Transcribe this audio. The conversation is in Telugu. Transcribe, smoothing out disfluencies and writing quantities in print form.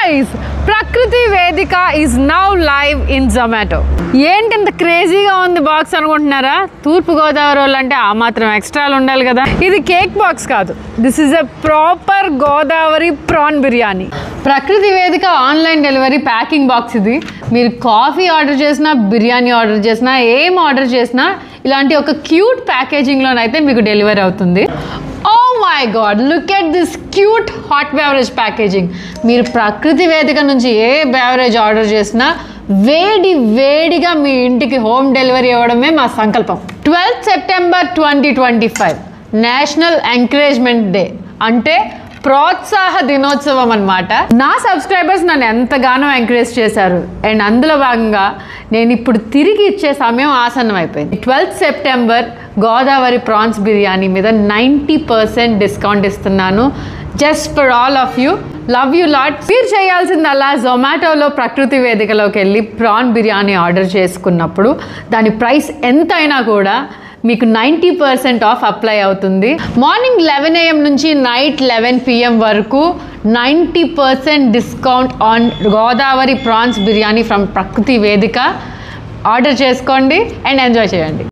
guys, Prakriti Vedika is now live in Zomato. ఏంటి ఇంత క్రేజీగా ఉంది బాక్స్ అనుకుంటున్నారా? తూర్పు గోదావరి వాళ్ళు అంటే ఆ మాత్రం ఎక్స్ట్రాలు ఉండాలి కదా. ఇది కేక్ బాక్స్ కాదు, this is a proper Godavari prawn biryani. ప్రకృతి వేదిక ఆన్లైన్ డెలివరీ ప్యాకింగ్ బాక్స్ ఇది. మీరు కాఫీ ఆర్డర్ చేసినా, బిర్యానీ ఆర్డర్ చేసినా, ఏం ఆర్డర్ చేసినా ఇలాంటి ఒక క్యూట్ ప్యాకేజింగ్లోనైతే మీకు డెలివరీ అవుతుంది. Oh my god, look at this cute hot beverage packaging. మీరు ప్రకృతి వేదిక నుంచి ఏ బెవరేజ్ ఆర్డర్ చేసినా వేడిగా మీ ఇంటికి హోమ్ డెలివరీ ఇవ్వడమే మా సంకల్పం. 12th September 2025 national encouragement day, అంటే ప్రోత్సాహ దినోత్సవం అన్నమాట. నా సబ్స్క్రైబర్స్ నన్ను ఎంతగానో ఎంకరేజ్ చేశారు అండ్ అందులో భాగంగా నేను ఇప్పుడు తిరిగి ఇచ్చే సమయం ఆసన్నం అయిపోయింది. 12th September Godavari prawns biryani మీద 90% డిస్కౌంట్ ఇస్తున్నాను, just for all of you. Love you lot. మీరు చేయాల్సిందల్లా జొమాటోలో ప్రకృతి వేదికలోకి వెళ్ళి ప్రాన్ బిర్యానీ ఆర్డర్ చేసుకున్నప్పుడు దాని ప్రైస్ ఎంతైనా కూడా మీకు 90% ఆఫ్ అప్లై అవుతుంది. మార్నింగ్ 11 AM నుంచి నైట్ 11 PM వరకు 90% discount on Godavari prawns biryani from ప్రకృతి వేదిక. ఆర్డర్ చేసుకోండి అండ్ ఎంజాయ్ చేయండి.